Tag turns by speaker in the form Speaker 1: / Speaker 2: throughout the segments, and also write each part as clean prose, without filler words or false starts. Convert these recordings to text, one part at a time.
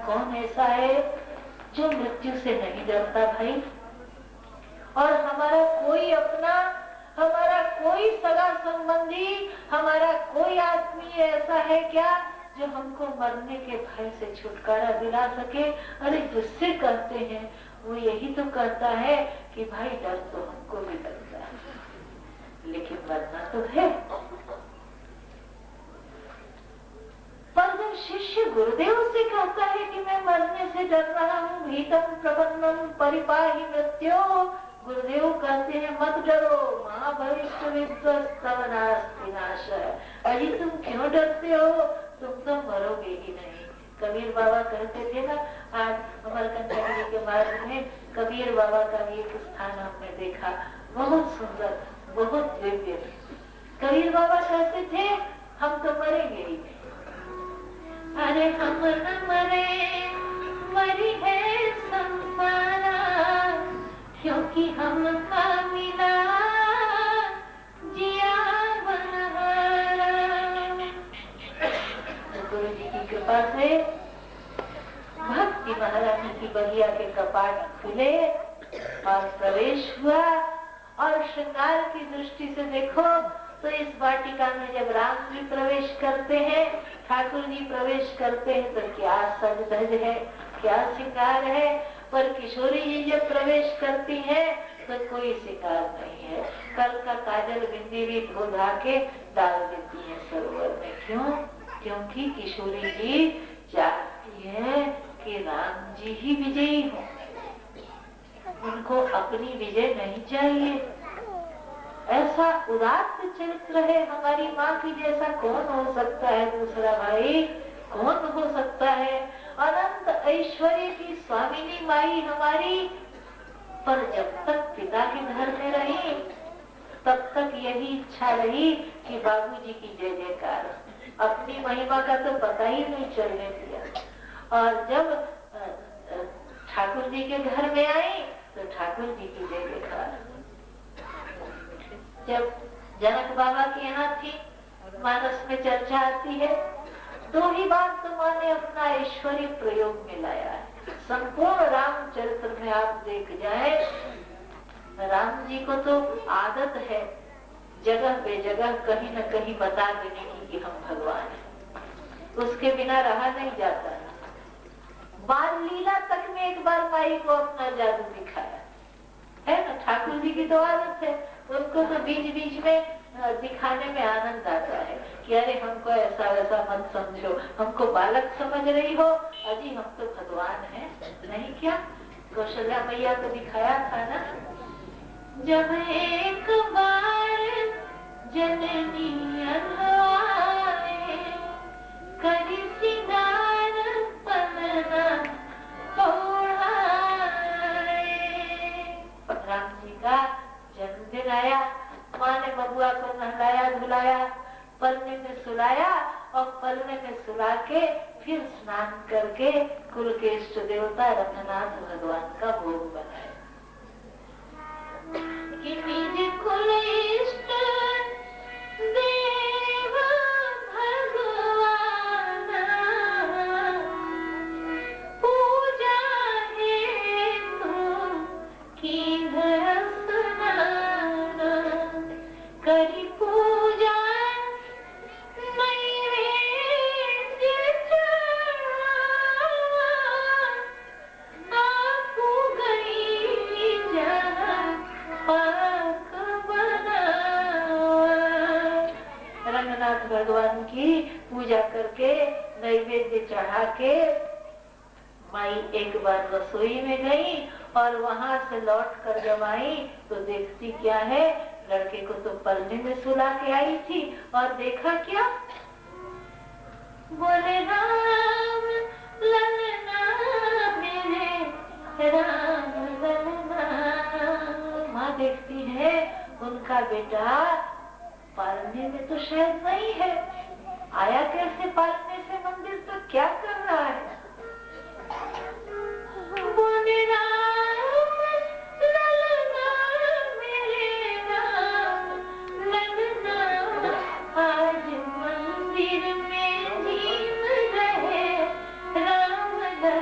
Speaker 1: कौन ऐसा है जो मृत्यु से नहीं डरता भाई? और हमारा कोई अपना, हमारा कोई सगा संबंधी, हमारा कोई आदमी ऐसा है क्या जो हमको मरने के भय से छुटकारा दिला सके? अरे जिससे कहते हैं वो यही तो कहता है कि भाई डर तो हमको भी लगता है, लेकिन मरना तो है। पर जब शिष्य गुरुदेव से कहता है कि मैं मरने से डर रहा हूँ, भीतम प्रबन्नम परिपाहि मृत्यो, गुरुदेव कहते हैं मत डरो, माँ भविष्य विध्वस्तव नास्ति नाशः। अजी तुम क्यों डरते हो, तुम तो मरोगे ही नहीं। कबीर बाबा कहते थे ना, आज अमरकंटक के मार्ग में कबीर बाबा का भी एक स्थान हमने देखा, बहुत सुंदर, बहुत दिव्य। कबीर बाबा कहते थे हम तो मरेंगे ही नहीं। अरे हम न मरे, मरी है सम्माना, क्योंकि हमका मिला जिया बनहारा। गुरु जी की कृपा से भक्ति महारानी की बगिया के कपाट खुले और प्रवेश हुआ। और श्रृंगार की दृष्टि से देखो तो इस वाटिका में जब राम जी प्रवेश करते हैं, ठाकुर जी प्रवेश करते हैं, तो क्या सज धज है, क्या श्रृंगार है। पर किशोरी जी जब प्रवेश करती हैं तो कोई श्रृंगार नहीं है। कल का काजल बिंदी भी धो धा के डाल देती है सरोवर में। क्यों? क्योंकि किशोरी जी चाहती है कि राम जी ही विजयी हो, उनको अपनी विजय नहीं चाहिए। ऐसा उदात्त चरित्र है हमारी माँ की जैसा कौन हो सकता है दूसरा भाई, कौन हो सकता है? अनंत ऐश्वर्य की स्वामिनी माई हमारी, पर जब तक पिता के घर में रही तब तक यही इच्छा रही कि बाबूजी की जय जयकार। अपनी महिमा का तो पता ही नहीं चलने दिया। और जब ठाकुर जी के घर में आई तो ठाकुर जी की जय जयकार। जब जनक बाबा के यहाँ थी, मानस में चर्चा आती है, दो ही बार तो माँ ने अपना ऐश्वर्य प्रयोग में लाया है। संपूर्ण रामचरित्र में आप देख जाए, राम जी को तो आदत है जगह बेजगह कहीं न कहीं बता देने की कि हम भगवान हैं, उसके बिना रहा नहीं जाता। बाल लीला तक में एक बार माई को अपना जादू दिखाया है ना। ठाकुर जी की तो आदत है, उनको तो बीच बीच में दिखाने में आनंद आता है कि अरे हमको ऐसा वैसा मत समझो, हमको बालक समझ रही हो, अजी हम तो भगवान हैं। नहीं क्या कौशल्या मैया को दिखाया था ना, जब एक बार जननी अनवाए करी सिंगार पलना राम जी का जन्मदिन आया, माँ ने बबुआ को नहलाया धुलाया, पलने में सुलाया और पलने में सुला के फिर स्नान करके कुल के इष्ट देवता रंगनाथ भगवान का भोग बनाया। कि निज कुल इष्ट देव भगवान पूजा हेतु की करी पूजा नैवेद्य आपू गई जहाँ पाक बनावा। रंगनाथ भगवान की पूजा करके नैवेद्य चढ़ा के माई एक बार रसोई में गई और वहां से लौट कर जब आई तो देखती क्या है, लड़के को तो पलने में सुला के आई थी और देखा क्या, बोले राम ललना मेरे राम ललना। माँ देखती है उनका बेटा पालने में तो शायद नहीं है, आया कैसे पालने से मंदिर, तो क्या कर रहा है? बोले राम ललना मेरे राम ललना, आज मंदिर में जीव रहे राम ललना।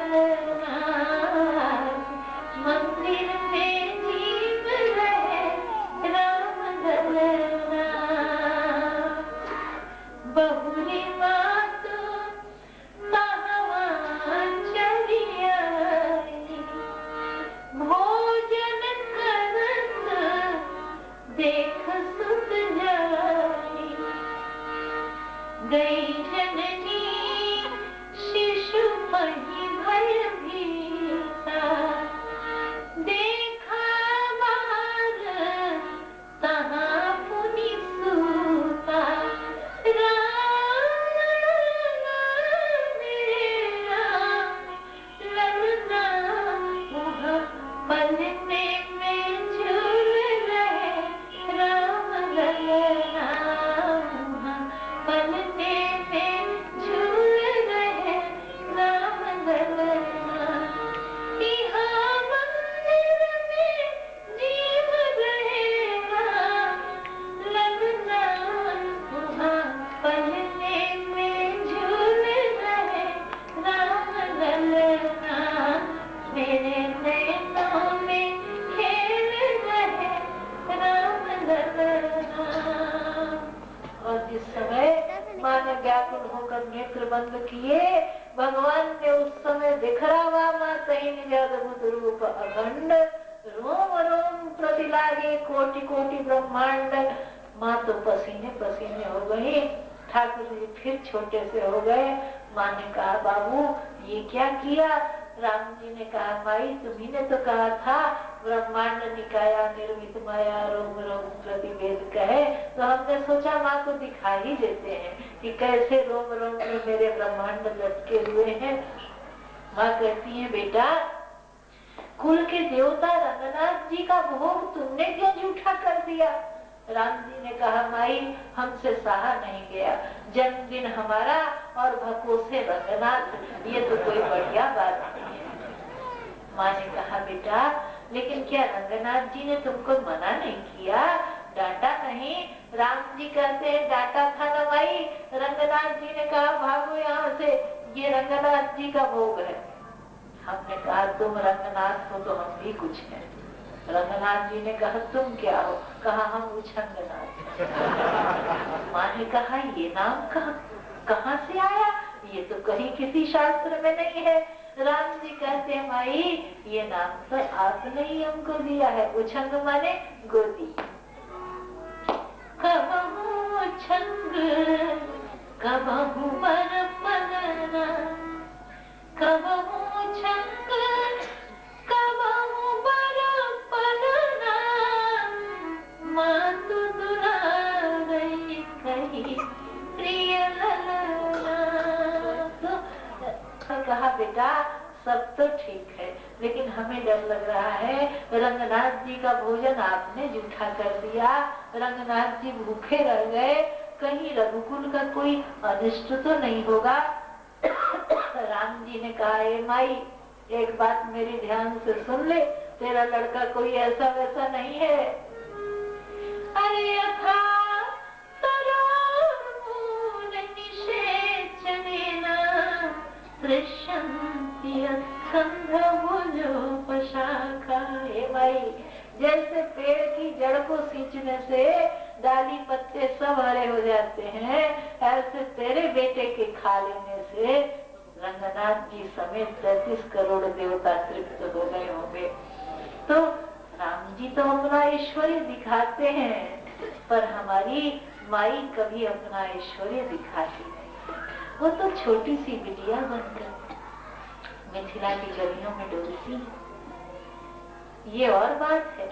Speaker 1: किए। भगवान ने उस समय दिखरावा मात ही निज अद्भुत रूप अखंड, रोम रोम प्रति लागे कोटि कोटि ब्रह्मांड। माँ तो पसीने पसीने हो गई। ठाकुर जी फिर छोटे से हो गए। माँ ने कहा बाबू ये क्या किया? राम जी ने कहा माई तुम्ही ने तो कहा था ब्रह्मांड निकाया निर्मित माया रोम रोम प्रतिवेद कहे, तो हमने सोचा माँ को दिखा ही देते हैं कि कैसे रोम रोम में मेरे ब्रह्मांड लटके हुए हैं। माँ कहती है बेटा कुल के देवता रंगनाथ जी का भोग तुमने क्यों झूठा कर दिया? राम जी ने कहा माई हमसे सहा नहीं गया, जन्मदिन हमारा और भकोसे रंगनाथ, ये तो कोई बढ़िया बात नहीं है। माँ ने कहा बेटा लेकिन क्या रंगनाथ जी ने तुमको मना नहीं किया, डांटा नहीं? राम जी कहते हैं डांटा था ना माई। रंगनाथ जी ने कहा भागो यहाँ से, ये रंगनाथ जी का भोग है। हमने कहा तुम रंगनाथ हो तो हम भी कुछ हैं। रंगनाथ जी ने कहा तुम क्या हो? कहा हम उछंगनाथ। माँ ने कहा ये नाम कहाँ से आया? ये तो कहीं किसी शास्त्र में नहीं है। राम जी कहते हैं माई ये नाम तो आपने ही हमको दिया है। उछंग माने गोदी। कबहू उछंग कबहू बर पगना, कबहू उछंग कबहू बर पगना, मातु दुलारी कही प्रिय ललना। तो कहा बेटा सब तो ठीक है लेकिन हमें डर लग रहा है, रंगनाथ जी का भोजन आपने जूठा कर दिया, रंगनाथ जी भूखे रह गए, कहीं रघुकुल का कोई अनिष्ट तो नहीं होगा। राम जी ने कहा ए माई एक बात मेरी ध्यान से सुन ले, तेरा लड़का कोई ऐसा वैसा नहीं है। अरे अथा जैसे पेड़ की जड़ को सींचने से डाली पत्ते सब हरे हो जाते हैं, ऐसे तेरे बेटे के खा लेने से रंगनाथ जी समेत 33 करोड़ देवता तृप्त हो गए होंगे। तो राम जी तो अपना ऐश्वर्य दिखाते हैं, पर हमारी माई कभी अपना ऐश्वर्य दिखाती नहीं। वो तो छोटी सी बिटिया बनकर मिथिला की गलियों में डोलती है। ये और बात है।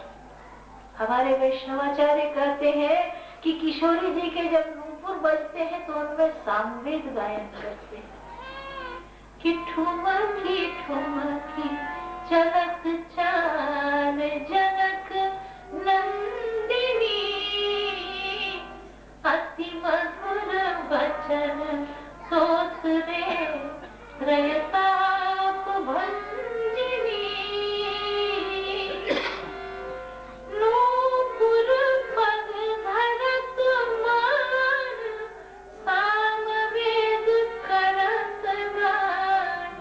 Speaker 1: हमारे वैष्णवाचार्य कहते हैं कि किशोरी जी के जब नूपुर बजते हैं तो उनमें सामवेद गायन करते हैं कि ठुमकी ठुमकी चलक चाल जनक नंदिनी, अति मधुर वचन सोच रे त्रयताप भंजिनी, नूपुर पग धरत मान सामवेद करत गान,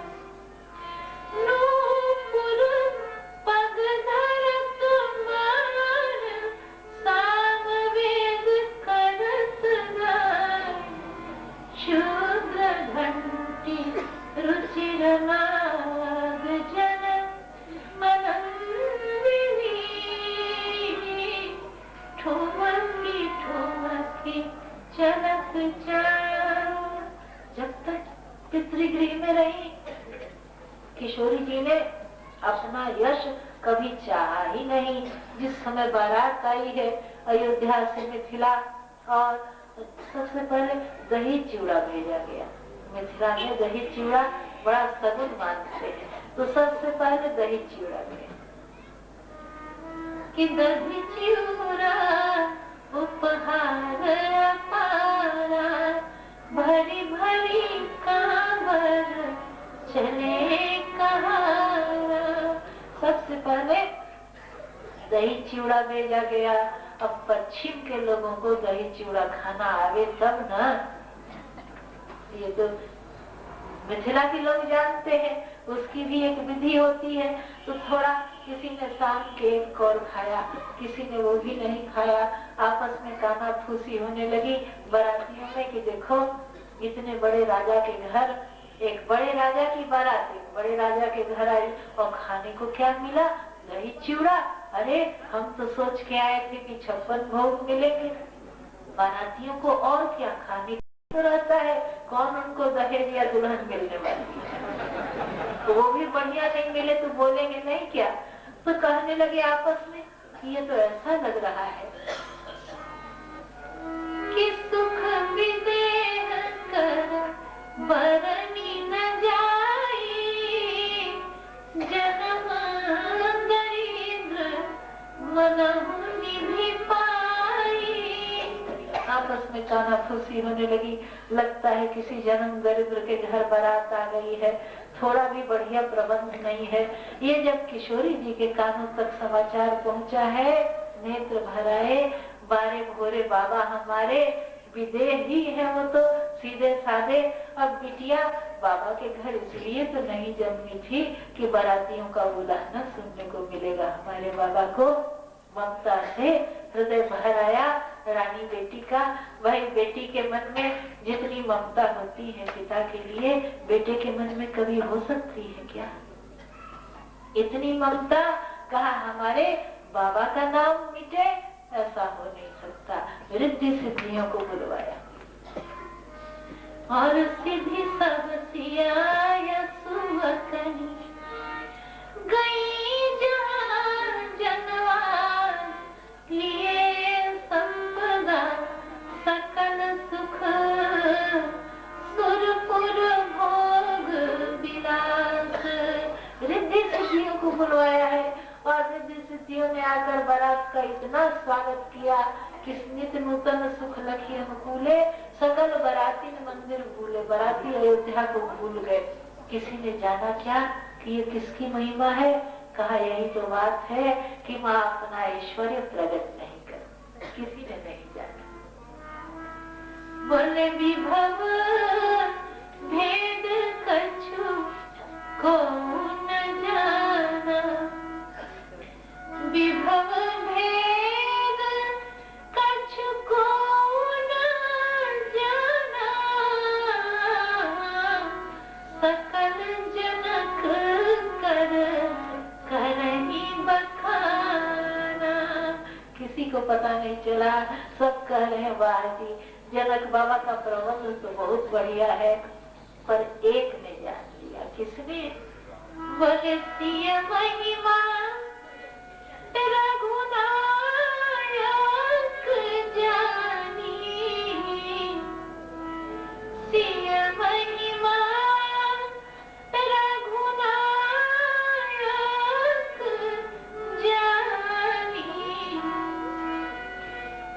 Speaker 1: नूपुर पग धरत मान सामवेद करत गान, शूद्र घंटी रुचिर नाग जन मनंदिनी, ठुमकी ठुमकी चलक चाल। जब तक पितृगृह में रही किशोरी जी ने अपना यश कभी चाहा ही नहीं। जिस समय बारात आई है अयोध्या से मिथिला, और सबसे पहले दही चिवड़ा भेजा गया। मिथिला में दही चिवड़ा बड़ा सगुन मानते हैं, तो सबसे पहले दही चिवड़ा गया कि दही चिवड़ा उपहार अपारा, भरी भरी कांवर चले कहारा। सबसे पहले दही चिवड़ा भेजा गया। अब पश्चिम के लोगों को दही चिवड़ा खाना आवे तब ना, ये तो मिथिला के लोग जानते हैं, उसकी भी एक विधि होती है। तो थोड़ा किसी ने शाम के एक कौर खाया, किसी ने वो भी नहीं खाया। आपस में काना फूसी होने लगी बारातियों में कि देखो इतने बड़े राजा के घर एक बड़े राजा की बारात एक बड़े राजा के घर आई और खाने को क्या मिला? दही चिवड़ा। अरे हम तो सोच के आए थे कि 56 भोग मिलेंगे बारातियों को, और क्या खाने को रहता है, कौन उनको दहेज या दुल्हन मिलने वाली है, तो वो भी बढ़िया नहीं मिले तो बोलेंगे नहीं क्या? तो कहने लगे आपस में कि ये तो ऐसा लग रहा है कि सुख विदेह कर बरनी न जाई, जन्म दरिद्र मनहु निधि पाई। आपस में कानाफूसी होने लगी। लगता है किसी जन्म दरिद्र के घर बारात आ गई है, थोड़ा भी बढ़िया प्रबंध नहीं है। ये जब किशोरी जी के कानों तक समाचार पहुंचा है, नेत्र भर आए। बारे भोरे बाबा हमारे विदेही है, वो तो सीधे साधे। अब बिटिया बाबा के घर इसलिए तो नहीं जन्मी थी कि बारातियों का बुलाना सुनने को मिलेगा। हमारे बाबा को ममता से हृदय भर आया रानी बेटी का। वही बेटी के मन में जितनी ममता होती है पिता के लिए, बेटे के मन में कभी हो सकती है क्या? इतनी ममता। कहा हमारे बाबा का नाम मिटे, ऐसा हो नहीं सकता। रिद्धि सिद्धियों को बुलवाया और सिद्धि सब सियाया सुवकनी गई जहां जनवान, लिए संपदा सकल सुख सुरपुर भोग विलास। रिद्धि सिद्धियों को बुलवाया है और रिद्धि सिद्धियों ने आकर बारात का इतना स्वागत किया कि नित्य नूतन सुख लखी अनुकूले, सकल बराती मंदिर भूले। बराती अयोध्या को भूल गए। किसी ने जाना क्या कि ये किसकी महिमा है? कहा यही तो बात है कि माँ अपना ऐश्वर्य प्रकट नहीं कर। किसी ने नहीं जाना। बोले विभव भेद कछु को न जाना, विभव भेद कछु को न जाना, सकल जनक कर करही बखाना। किसी को पता नहीं चला, सब कह रहे हैं वाह जी, जनक बाबा का प्रबंध तो बहुत बढ़िया है। पर एक ने जान लिया। किसने? बोले सिय महिमा रघुनायक जानी, सिय महिमा रघुनायक जानी,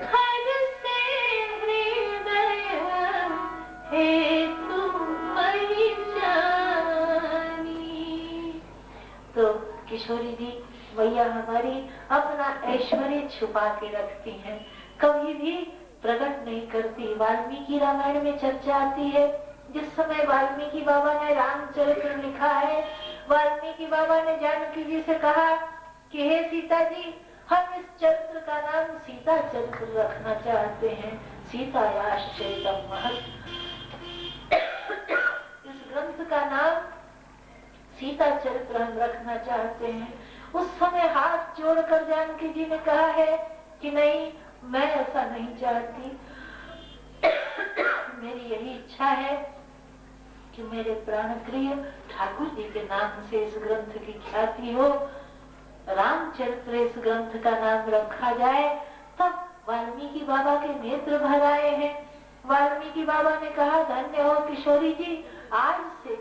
Speaker 1: हर से हृदय हेतु मही जानी। तो किशोरी जी भैया हमारी अपना ऐश्वर्य छुपा के रखती हैं, कभी भी प्रकट नहीं करती। वाल्मीकि रामायण में चर्चा आती है, जिस समय वाल्मीकि बाबा ने रामचरित्र लिखा है, वाल्मीकि बाबा ने जानकी जी से कहा कि हे सीता जी, हम इस चरित्र का नाम सीता चरित्र रखना चाहते हैं। सीतायाश्चरितम महत्। इस ग्रंथ का नाम सीता चरित्र हम रखना चाहते हैं। उस समय हाथ जोड़कर जानकी जी ने कहा है कि नहीं, मैं ऐसा नहीं चाहती। मेरी यही इच्छा है कि मेरे प्राण प्रिय ठाकुर जी के नाम से इस ग्रंथ की ख्याति हो, रामचरित्र इस ग्रंथ का नाम रखा जाए। तब वाल्मीकि बाबा के नेत्र भर आए हैं। वाल्मीकि बाबा ने कहा धन्य हो किशोरी जी, आज से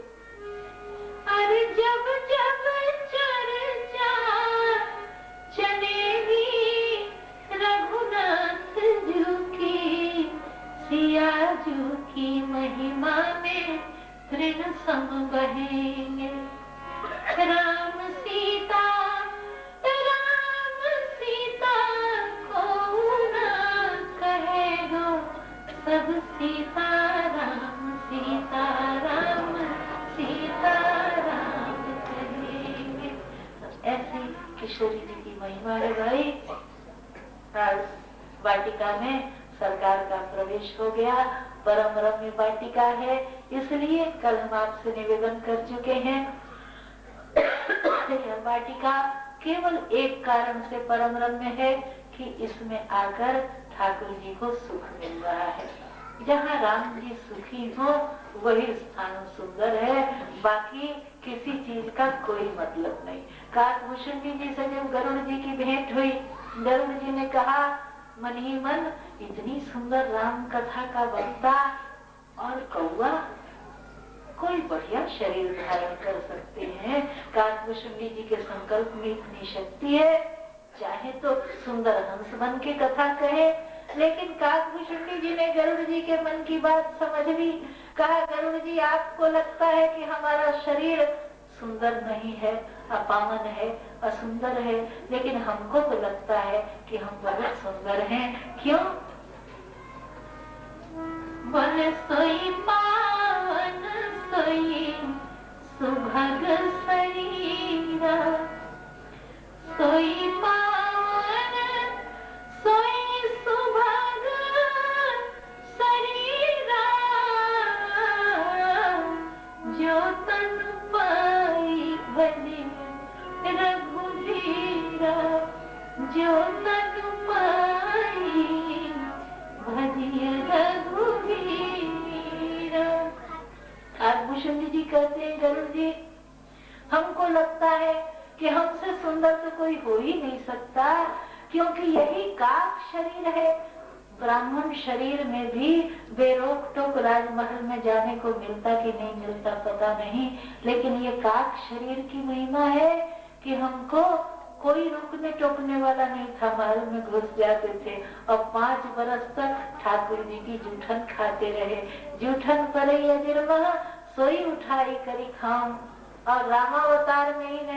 Speaker 1: अरे जब जब चर्चा चलेगी रघुनाथ जू की, सिया जू की महिमा में तृण सम बहेंगे। राम सीता को ना कहेगो, सब सीता राम सीता राम सीता राम कहेंगे। ऐसी किशोरी जी की महिमा है भाई। वाटिका में सरकार का प्रवेश हो गया परम रम्य वाटिका है। इसलिए कल हम आपसे निवेदन कर चुके हैं यह वाटिका केवल एक कारण से परम रम्य है कि इसमें आकर ठाकुर जी को सुख मिल रहा है। जहाँ राम जी सुखी हो वही स्थान सुंदर है, बाकी किसी चीज का कोई मतलब नहीं। काकभूषण जी से जब गरुड़ जी की भेंट हुई, गरुड़ जी ने कहा मन ही मन इतनी सुंदर राम कथा का वक्ता और कौआ कोई बढ़िया शरीर धारण कर सकते हैं। काकभूषण जी के संकल्प में इतनी शक्ति है, चाहे तो सुंदर हंस बन के कथा कहे। लेकिन काकभूषण जी ने गरुड़ जी के मन की बात समझ ली। कहा गरुड़ जी आपको लगता है कि हमारा शरीर सुंदर नहीं है, अपावन है, असुंदर है, लेकिन हमको तो लगता है कि हम बहुत सुंदर हैं। क्यों? मन सोई पावन सोई सुभग शरीरा, सोई पावन सोई सुभग शरीरा, जो तन पाई भले रघुवीरा, जो तन पाई भले रघुवीरा। काकभूषण जी कहते हैं गरुड़ जी हमको लगता है कि हमसे सुंदर तो कोई हो ही नहीं सकता, क्योंकि यही काक शरीर है। ब्राह्मण शरीर में भी बेरोक टोक राजमहल में जाने को मिलता कि नहीं मिलता पता नहीं, लेकिन ये काक शरीर की महिमा है कि हमको कोई रोकने टोकने वाला नहीं था। महल में घुस जाते थे और 5 बरस तक ठाकुर जी की जूठन खाते रहे। जूठन परे निर्मह सोई उठाई करी खाऊं, और रामावतार में ही नहीं